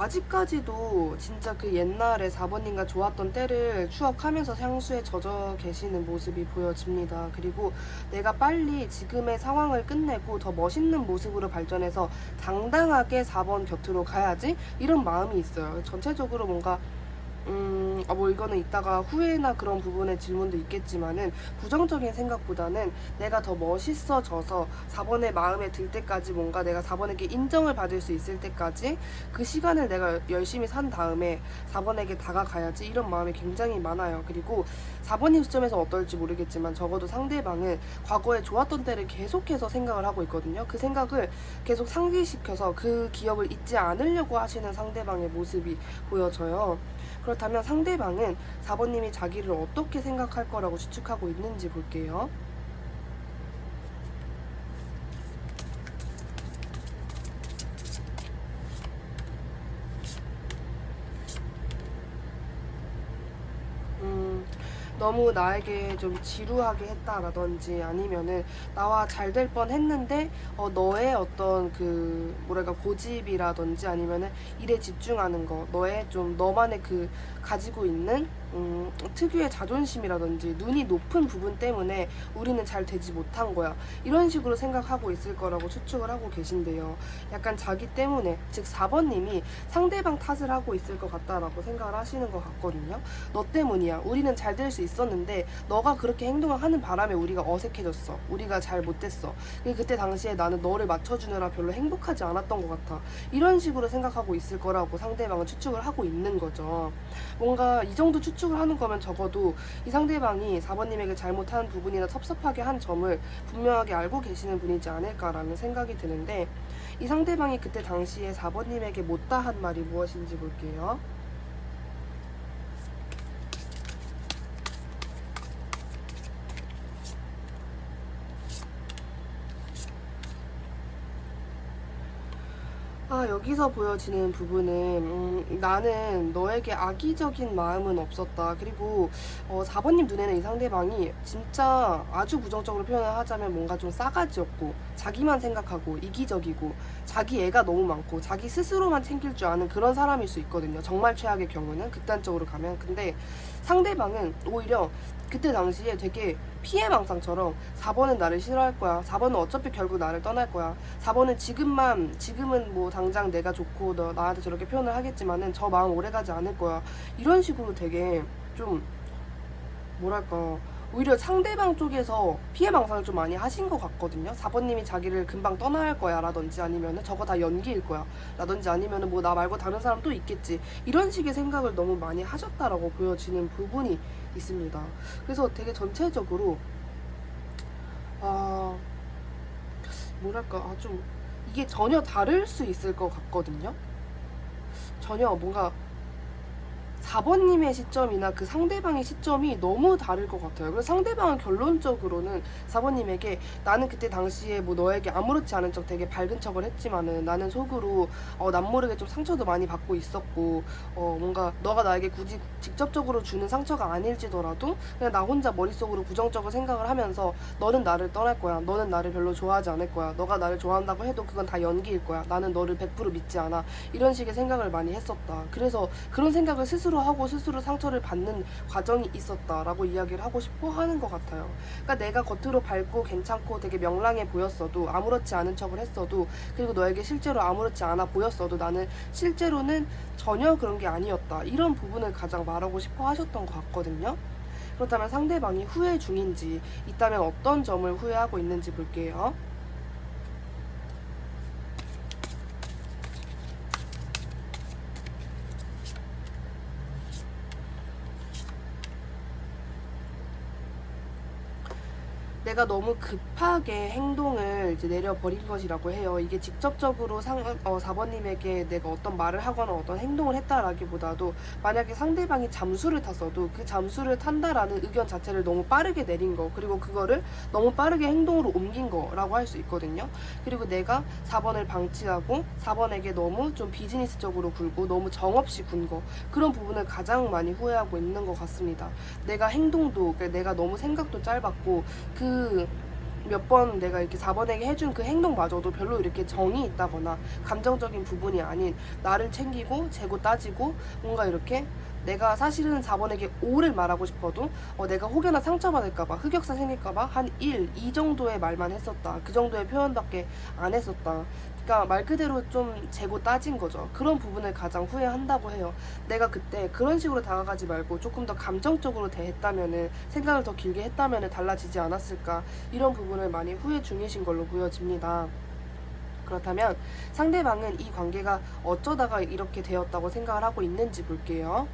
아직까지도 진짜 그 옛날에 4번님과 좋았던 때를 추억하면서 향수에 젖어 계시는 모습이 보여집니다. 그리고 내가 빨리 지금의 상황을 끝내고 더 멋있는 모습으로 발전해서 당당하게 4번 곁으로 가야지 이런 마음이 있어요. 전체적으로 뭔가 뭐 이거는 이따가 후회나 그런 부분의 질문도 있겠지만은 부정적인 생각보다는 내가 더 멋있어져서 4번의 마음에 들 때까지 뭔가 내가 4번에게 인정을 받을 수 있을 때까지 그 시간을 내가 열심히 산 다음에 4번에게 다가가야지 이런 마음이 굉장히 많아요. 그리고 4번님 시점에서 어떨지 모르겠지만 적어도 상대방은 과거에 좋았던 때를 계속해서 생각을 하고 있거든요. 그 생각을 계속 상기시켜서 그 기억을 잊지 않으려고 하시는 상대방의 모습이 보여져요. 그렇다면 상대방은 4번님이 자기를 어떻게 생각할 거라고 추측하고 있는지 볼게요. 너무 나에게 좀 지루하게 했다라든지 아니면은 나와 잘 될 뻔 했는데 너의 어떤 그 뭐랄까 고집이라든지 아니면은 일에 집중하는 거 너의 좀 너만의 그 가지고 있는 특유의 자존심이라든지 눈이 높은 부분 때문에 우리는 잘 되지 못한 거야 이런 식으로 생각하고 있을 거라고 추측을 하고 계신데요. 약간 자기 때문에 즉 4번님이 상대방 탓을 하고 있을 것 같다라고 생각을 하시는 것 같거든요. 너 때문이야. 우리는 잘 될 수 있었는데 너가 그렇게 행동을 하는 바람에 우리가 어색해졌어. 우리가 잘 못됐어. 그때 당시에 나는 너를 맞춰주느라 별로 행복하지 않았던 것 같아. 이런 식으로 생각하고 있을 거라고 상대방은 추측을 하고 있는 거죠. 뭔가 이 정도 추측을 하는 거면 적어도 이 상대방이 4번님에게 잘못한 부분이나 섭섭하게 한 점을 분명하게 알고 계시는 분이지 않을까라는 생각이 드는데 이 상대방이 그때 당시에 4번님에게 못다한 말이 무엇인지 볼게요. 여기서 보여지는 부분은 나는 너에게 악의적인 마음은 없었다. 그리고 4번님 눈에는 이 상대방이 진짜 아주 부정적으로 표현을 하자면 뭔가 좀 싸가지없고 자기만 생각하고 이기적이고 자기 애가 너무 많고 자기 스스로만 챙길 줄 아는 그런 사람일 수 있거든요. 정말 최악의 경우는 극단적으로 가면. 근데 상대방은 오히려 그때 당시에 되게 피해망상처럼 4번은 나를 싫어할 거야. 4번은 어차피 결국 나를 떠날 거야. 4번은 지금은 뭐 당장 내가 좋고 너 나한테 저렇게 표현을 하겠지만은 저 마음 오래가지 않을 거야. 이런 식으로 되게 좀 뭐랄까 오히려 상대방 쪽에서 피해망상을 좀 많이 하신 것 같거든요. 4번님이 자기를 금방 떠날 거야 라든지 아니면은 저거 다 연기일 거야 라든지 아니면은 뭐 나 말고 다른 사람 또 있겠지 이런 식의 생각을 너무 많이 하셨다라고 보여지는 부분이 있습니다. 그래서 되게 전체적으로 아 뭐랄까 좀 이게 전혀 다를 수 있을 것 같거든요. 전혀 뭔가 4번님의 시점이나 그 상대방의 시점이 너무 다를 것 같아요. 그래서 상대방은 결론적으로는 4번님에게 나는 그때 당시에 뭐 너에게 아무렇지 않은 척 되게 밝은 척을 했지만은 나는 속으로 남모르게 좀 상처도 많이 받고 있었고 뭔가 너가 나에게 굳이 직접적으로 주는 상처가 아닐지더라도 그냥 나 혼자 머릿속으로 부정적으로 생각을 하면서 너는 나를 떠날 거야. 너는 나를 별로 좋아하지 않을 거야. 너가 나를 좋아한다고 해도 그건 다 연기일 거야. 나는 너를 100% 믿지 않아. 이런 식의 생각을 많이 했었다. 그래서 그런 생각을 스스로 하고 스스로 상처를 받는 과정이 있었다라고 이야기를 하고 싶어 하는 것 같아요. 그러니까 내가 겉으로 밝고 괜찮고 되게 명랑해 보였어도 아무렇지 않은 척을 했어도 그리고 너에게 실제로 아무렇지 않아 보였어도 나는 실제로는 전혀 그런 게 아니었다. 이런 부분을 가장 말하고 싶어 하셨던 것 같거든요. 그렇다면 상대방이 후회 중인지 있다면 어떤 점을 후회하고 있는지 볼게요. 내가 너무 급하게 행동을 이제 내려버린 것이라고 해요. 이게 직접적으로 4번님에게 내가 어떤 말을 하거나 어떤 행동을 했다라기보다도 만약에 상대방이 잠수를 탔어도 그 잠수를 탄다라는 의견 자체를 너무 빠르게 내린 거 그리고 그거를 너무 빠르게 행동으로 옮긴 거라고 할 수 있거든요. 그리고 내가 4번을 방치하고 4번에게 너무 좀 비즈니스적으로 굴고 너무 정없이 군 거 그런 부분을 가장 많이 후회하고 있는 것 같습니다. 내가 행동도 내가 너무 생각도 짧았고 그 몇 번 내가 이렇게 4번에게 해준 그 행동마저도 별로 이렇게 정이 있다거나 감정적인 부분이 아닌 나를 챙기고 재고 따지고 뭔가 이렇게 내가 사실은 4번에게 5를 말하고 싶어도 내가 혹여나 상처받을까봐 흑역사 생길까봐 한 1, 2 정도의 말만 했었다. 그 정도의 표현밖에 안 했었다. 그러니까 말 그대로 좀 재고 따진 거죠. 그런 부분을 가장 후회한다고 해요. 내가 그때 그런 식으로 다가가지 말고 조금 더 감정적으로 대했다면은 생각을 더 길게 했다면은 달라지지 않았을까 이런 부분을 많이 후회 중이신 걸로 보여집니다. 그렇다면 상대방은 이 관계가 어쩌다가 이렇게 되었다고 생각을 하고 있는지 볼게요.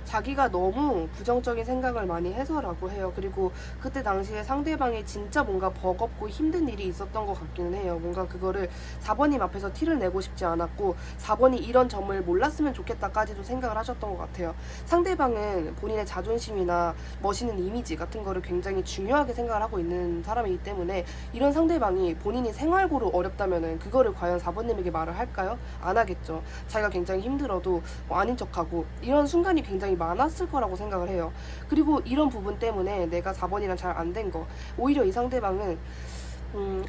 자기가 너무 부정적인 생각을 많이 해서라고 해요. 그리고 그때 당시에 상대방이 진짜 뭔가 버겁고 힘든 일이 있었던 것 같기는 해요. 뭔가 그거를 4번님 앞에서 티를 내고 싶지 않았고 4번이 이런 점을 몰랐으면 좋겠다까지도 생각을 하셨던 것 같아요. 상대방은 본인의 자존심이나 멋있는 이미지 같은 거를 굉장히 중요하게 생각을 하고 있는 사람이기 때문에 이런 상대방이 본인이 생활고로 어렵다면은 그거를 과연 4번님에게 말을 할까요? 안 하겠죠. 자기가 굉장히 힘들어도 아닌 척하고 이런 순간이 굉장히 많았을 거라고 생각을 해요. 그리고 이런 부분 때문에 내가 4번이랑 잘 안 된 거 오히려 이 상대방은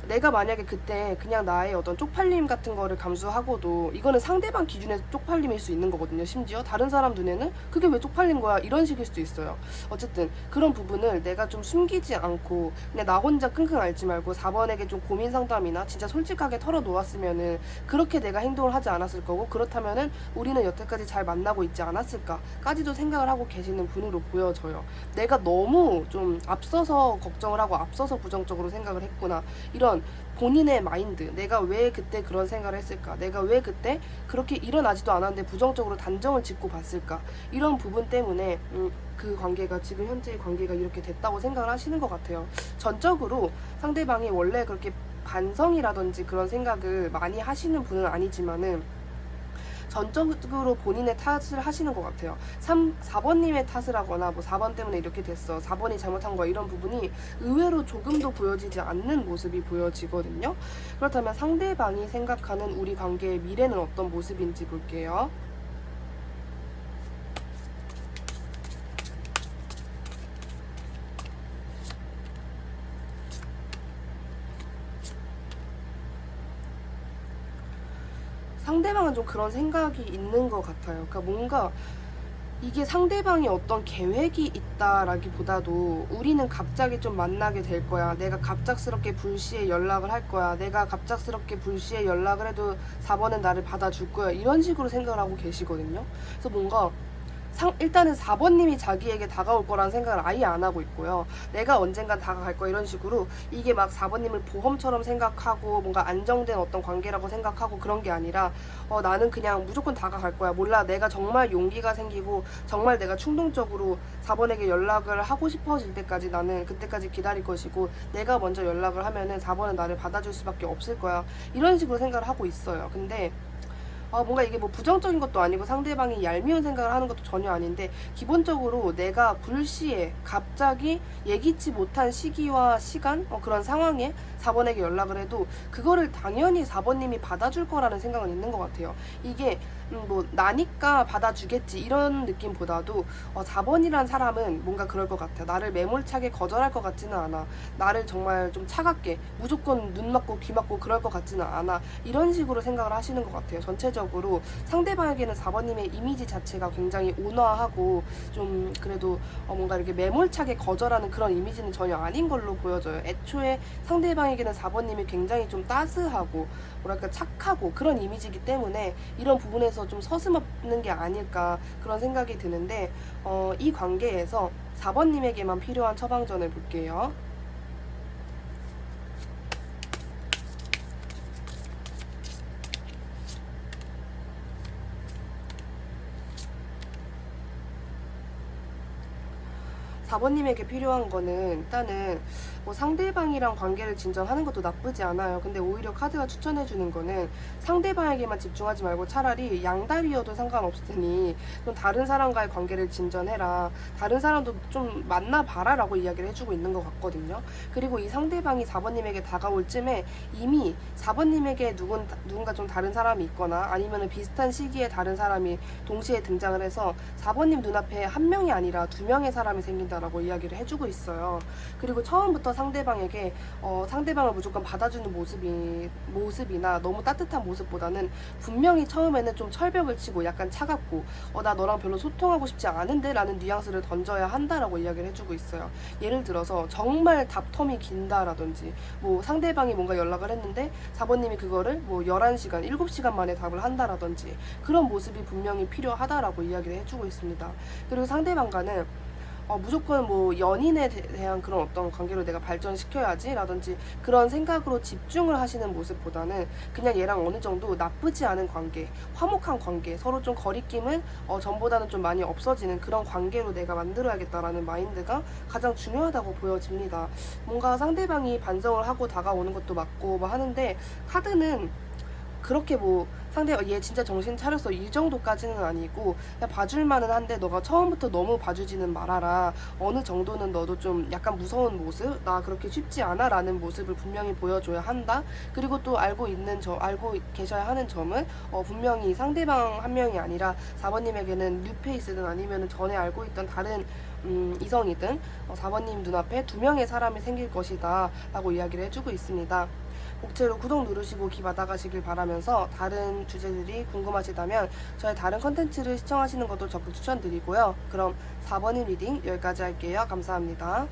내가 만약에 그때 그냥 나의 어떤 쪽팔림 같은 거를 감수하고도 이거는 상대방 기준에서 쪽팔림일 수 있는 거거든요. 심지어 다른 사람 눈에는 그게 왜 쪽팔린 거야 이런 식일 수도 있어요. 어쨌든 그런 부분을 내가 좀 숨기지 않고 그냥 나 혼자 끙끙 앓지 말고 4번에게 좀 고민 상담이나 진짜 솔직하게 털어놓았으면은 그렇게 내가 행동을 하지 않았을 거고 그렇다면은 우리는 여태까지 잘 만나고 있지 않았을까까지도 생각을 하고 계시는 분으로 보여져요. 내가 너무 좀 앞서서 걱정을 하고 앞서서 부정적으로 생각을 했구나 이런 본인의 마인드 내가 왜 그때 그런 생각을 했을까 내가 왜 그때 그렇게 일어나지도 않았는데 부정적으로 단정을 짓고 봤을까 이런 부분 때문에 그 관계가 지금 현재의 관계가 이렇게 됐다고 생각을 하시는 것 같아요. 전적으로 상대방이 원래 그렇게 반성이라든지 그런 생각을 많이 하시는 분은 아니지만은 전적으로 본인의 탓을 하시는 것 같아요. 4번님의 탓을 하거나 뭐 4번 때문에 이렇게 됐어 4번이 잘못한 거야 이런 부분이 의외로 조금도 보여지지 않는 모습이 보여지거든요. 그렇다면 상대방이 생각하는 우리 관계의 미래는 어떤 모습인지 볼게요. 상대방은 좀 그런 생각이 있는 것 같아요. 그러니까 뭔가 이게 상대방이 어떤 계획이 있다라기보다도 우리는 갑자기 좀 만나게 될 거야. 내가 갑작스럽게 불시에 연락을 할 거야. 내가 갑작스럽게 불시에 연락을 해도 4번은 나를 받아줄 거야. 이런 식으로 생각을 하고 계시거든요. 그래서 뭔가 일단은 4번님이 자기에게 다가올 거라는 생각을 아예 안 하고 있고요. 내가 언젠간 다가갈 거야 이런 식으로 이게 막 4번님을 보험처럼 생각하고 뭔가 안정된 어떤 관계라고 생각하고 그런 게 아니라 나는 그냥 무조건 다가갈 거야. 몰라 내가 정말 용기가 생기고 정말 내가 충동적으로 4번에게 연락을 하고 싶어질 때까지 나는 그때까지 기다릴 것이고 내가 먼저 연락을 하면은 4번은 나를 받아줄 수밖에 없을 거야. 이런 식으로 생각을 하고 있어요. 근데 뭔가 이게 뭐 부정적인 것도 아니고 상대방이 얄미운 생각을 하는 것도 전혀 아닌데 기본적으로 내가 불시에 갑자기 예기치 못한 시기와 시간 그런 상황에 4번에게 연락을 해도 그거를 당연히 4번님이 받아줄 거라는 생각은 있는 것 같아요. 이게 뭐 나니까 받아주겠지 이런 느낌보다도 4번이란 사람은 뭔가 그럴 것 같아요. 나를 매몰차게 거절할 것 같지는 않아. 나를 정말 좀 차갑게 무조건 눈 맞고 귀 맞고 그럴 것 같지는 않아. 이런 식으로 생각을 하시는 것 같아요. 전체적으로 상대방에게는 4번님의 이미지 자체가 굉장히 온화하고 좀 그래도 뭔가 이렇게 매몰차게 거절하는 그런 이미지는 전혀 아닌 걸로 보여져요. 애초에 상대방에게는 4번님이 굉장히 좀 따스하고 뭐랄까 착하고 그런 이미지이기 때문에 이런 부분에서 좀 서슴없는 게 아닐까 그런 생각이 드는데 이 관계에서 4번님에게만 필요한 처방전을 볼게요. 4번님에게 필요한 거는 일단은 뭐 상대방이랑 관계를 진전하는 것도 나쁘지 않아요. 근데 오히려 카드가 추천해주는 거는 상대방에게만 집중하지 말고 차라리 양다리여도 상관없으니 좀 다른 사람과의 관계를 진전해라. 다른 사람도 좀 만나봐라 라고 이야기를 해주고 있는 것 같거든요. 그리고 이 상대방이 4번님에게 다가올 쯤에 이미 4번님에게 누군가 좀 다른 사람이 있거나 아니면 비슷한 시기에 다른 사람이 동시에 등장을 해서 4번님 눈앞에 한 명이 아니라 2명의 사람이 생긴다라고 이야기를 해주고 있어요. 그리고 처음부터 상대방에게 상대방을 무조건 받아주는 모습이나 너무 따뜻한 모습보다는 분명히 처음에는 좀 철벽을 치고 약간 차갑고 나 너랑 별로 소통하고 싶지 않은데 라는 뉘앙스를 던져야 한다라고 이야기를 해주고 있어요. 예를 들어서 정말 답텀이 긴다라든지 뭐 상대방이 뭔가 연락을 했는데 4번님이 그거를 뭐 11시간, 7시간 만에 답을 한다라든지 그런 모습이 분명히 필요하다라고 이야기를 해주고 있습니다. 그리고 상대방과는 무조건 뭐 연인에 대한 그런 어떤 관계로 내가 발전시켜야지 라든지 그런 생각으로 집중을 하시는 모습보다는 그냥 얘랑 어느 정도 나쁘지 않은 관계, 화목한 관계, 서로 좀 거리낌은 전보다는 좀 많이 없어지는 그런 관계로 내가 만들어야겠다라는 마인드가 가장 중요하다고 보여집니다. 뭔가 상대방이 반성을 하고 다가오는 것도 맞고 뭐 하는데 카드는 그렇게 뭐 상대가 얘 진짜 정신 차렸어 이 정도까지는 아니고 그냥 봐줄만은 한데 너가 처음부터 너무 봐주지는 말아라. 어느 정도는 너도 좀 약간 무서운 모습, 나 그렇게 쉽지 않아 라는 모습을 분명히 보여줘야 한다. 그리고 또 알고 계셔야 하는 점은 분명히 상대방 한 명이 아니라 4번님에게는 뉴페이스든 아니면 전에 알고 있던 다른 이성이든 4번님 눈앞에 2명의 사람이 생길 것이다 라고 이야기를 해주고 있습니다. 복채로 구독 누르시고 귀 받아가시길 바라면서 다른 주제들이 궁금하시다면 저의 다른 컨텐츠를 시청하시는 것도 적극 추천드리고요. 그럼 4번인 리딩 여기까지 할게요. 감사합니다.